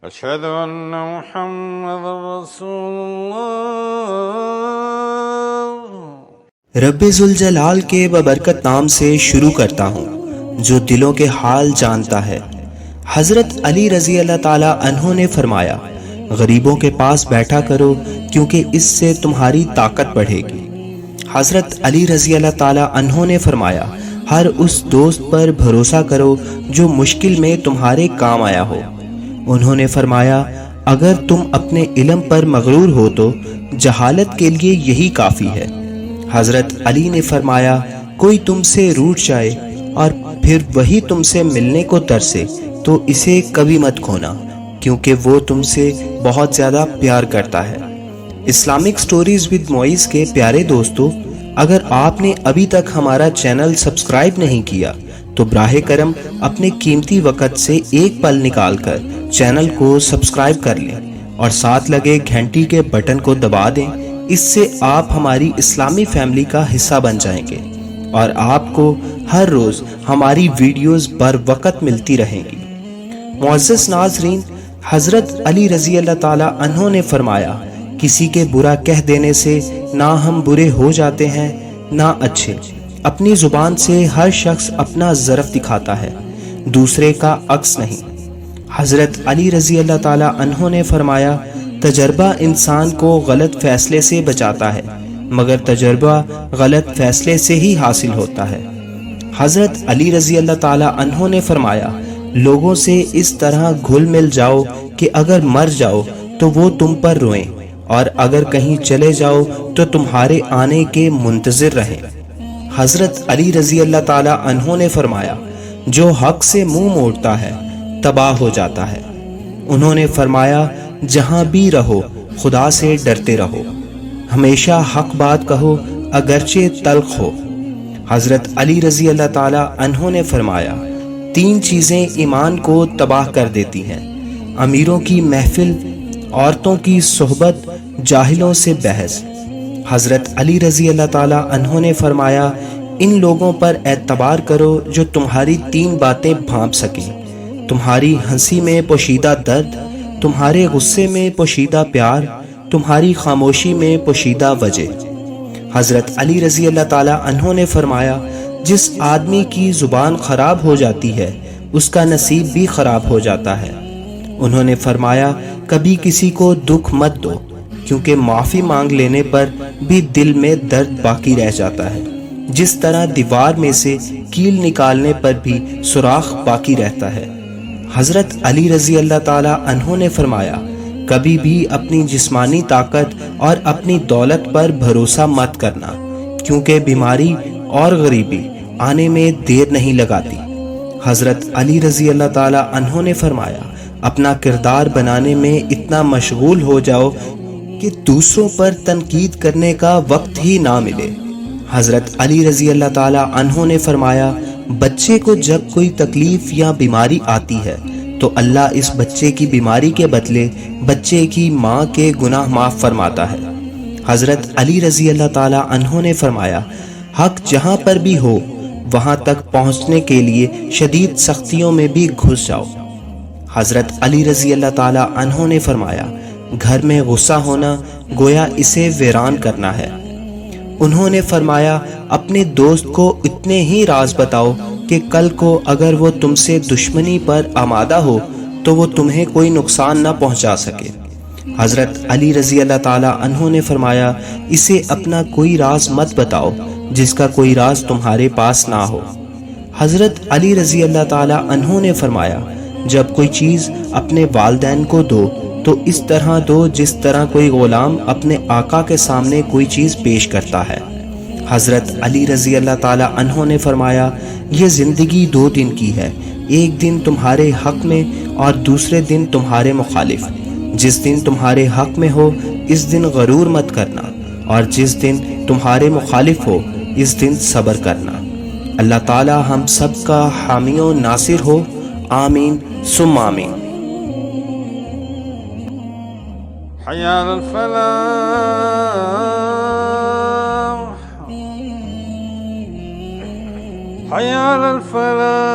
أشهد أن محمد رسول اللہ۔ رب ذوالجلال کے ببرکت نام سے شروع کرتا ہوں جو دلوں کے حال جانتا ہے۔ حضرت علی رضی اللہ تعالیٰ عنہ نے فرمایا، غریبوں کے پاس بیٹھا کرو کیونکہ اس سے تمہاری طاقت بڑھے گی۔ حضرت علی رضی اللہ تعالیٰ عنہ نے فرمایا، ہر اس دوست پر بھروسہ کرو جو مشکل میں تمہارے کام آیا ہو۔ انہوں نے فرمایا، اگر تم اپنے علم پر مغرور ہو تو جہالت کے لیے یہی کافی ہے۔ حضرت علی نے فرمایا، کوئی تم سے روٹھ جائے اور پھر وہی تم سے ملنے کو ترسے تو اسے کبھی مت کھونا، کیونکہ وہ تم سے بہت زیادہ پیار کرتا ہے۔ اسلامک سٹوریز ود معیز کے پیارے دوستو، اگر آپ نے ابھی تک ہمارا چینل سبسکرائب نہیں کیا تو براہ کرم اپنے قیمتی وقت سے ایک پل نکال کر چینل کو سبسکرائب کر لیں اور ساتھ لگے گھنٹی کے بٹن کو دبا دیں۔ اس سے آپ ہماری اسلامی فیملی کا حصہ بن جائیں گے اور آپ کو ہر روز ہماری ویڈیوز بر وقت ملتی رہیں گی۔ معزز ناظرین، حضرت علی رضی اللہ تعالیٰ عنہ نے فرمایا، کسی کے برا کہہ دینے سے نہ ہم برے ہو جاتے ہیں نہ اچھے۔ اپنی زبان سے ہر شخص اپنا ظرف دکھاتا ہے، دوسرے کا عکس نہیں۔ حضرت علی رضی اللہ تعالیٰ عنہ نے فرمایا، تجربہ انسان کو غلط فیصلے سے بچاتا ہے، مگر تجربہ غلط فیصلے سے ہی حاصل ہوتا ہے۔ حضرت علی رضی اللہ تعالیٰ عنہ نے فرمایا، لوگوں سے اس طرح گھل مل جاؤ کہ اگر مر جاؤ تو وہ تم پر روئیں، اور اگر کہیں چلے جاؤ تو تمہارے آنے کے منتظر رہیں۔ حضرت علی رضی اللہ تعالیٰ عنہ نے فرمایا، جو حق سے منہ موڑتا ہے تباہ ہو جاتا ہے۔ انہوں نے فرمایا، جہاں بھی رہو خدا سے ڈرتے رہو، ہمیشہ حق بات کہو اگرچہ تلخ ہو۔ حضرت علی رضی اللہ تعالیٰ عنہ نے فرمایا، 3 چیزیں ایمان کو تباہ کر دیتی ہیں: امیروں کی محفل، عورتوں کی صحبت، جاہلوں سے بحث۔ حضرت علی رضی اللہ تعالیٰ عنہ نے فرمایا، ان لوگوں پر اعتبار کرو جو تمہاری 3 باتیں بھانپ سکیں: تمہاری ہنسی میں پوشیدہ درد، تمہارے غصے میں پوشیدہ پیار، تمہاری خاموشی میں پوشیدہ وجہ۔ حضرت علی رضی اللہ تعالیٰ عنہ نے فرمایا، جس آدمی کی زبان خراب ہو جاتی ہے اس کا نصیب بھی خراب ہو جاتا ہے۔ انہوں نے فرمایا، کبھی کسی کو دکھ مت دو، کیونکہ معافی مانگ لینے پر بھی دل میں درد باقی رہ جاتا ہے، جس طرح دیوار میں سے کیل نکالنے پر بھی سوراخ باقی رہتا ہے۔ حضرت علی رضی اللہ تعالیٰ عنہ نے فرمایا، کبھی بھی اپنی جسمانی طاقت اور اپنی دولت پر بھروسہ مت کرنا، کیونکہ بیماری اور غریبی آنے میں دیر نہیں لگاتی۔ حضرت علی رضی اللہ تعالیٰ عنہ نے فرمایا، اپنا کردار بنانے میں اتنا مشغول ہو جاؤ کہ دوسروں پر تنقید کرنے کا وقت ہی نہ ملے۔ حضرت علی رضی اللہ تعالیٰ عنہ نے فرمایا، بچے کو جب کوئی تکلیف یا بیماری آتی ہے تو اللہ اس بچے کی بیماری کے بدلے بچے کی ماں کے گناہ معاف فرماتا ہے۔ حضرت علی رضی اللہ تعالیٰ عنہ نے فرمایا، حق جہاں پر بھی ہو وہاں تک پہنچنے کے لیے شدید سختیوں میں بھی گھس جاؤ۔ حضرت علی رضی اللہ تعالیٰ عنہ نے فرمایا، گھر میں غصہ ہونا گویا اسے ویران کرنا ہے۔ انہوں نے فرمایا، اپنے دوست کو اتنے ہی راز بتاؤ کہ کل کو اگر وہ تم سے دشمنی پر آمادہ ہو تو وہ تمہیں کوئی نقصان نہ پہنچا سکے۔ حضرت علی رضی اللہ تعالیٰ عنہ نے فرمایا، اسے اپنا کوئی راز مت بتاؤ جس کا کوئی راز تمہارے پاس نہ ہو۔ حضرت علی رضی اللہ تعالیٰ عنہ نے فرمایا، جب کوئی چیز اپنے والدین کو دو تو اس طرح دو جس طرح کوئی غلام اپنے آقا کے سامنے کوئی چیز پیش کرتا ہے۔ حضرت علی رضی اللہ تعالیٰ عنہ نے فرمایا، یہ زندگی 2 دن کی ہے، ایک دن تمہارے حق میں اور دوسرے دن تمہارے مخالف۔ جس دن تمہارے حق میں ہو اس دن غرور مت کرنا، اور جس دن تمہارے مخالف ہو اس دن صبر کرنا۔ اللہ تعالیٰ ہم سب کا حامی و ناصر ہو، آمین ثم آمین۔ حي على الفلاح، حي على الفلاح۔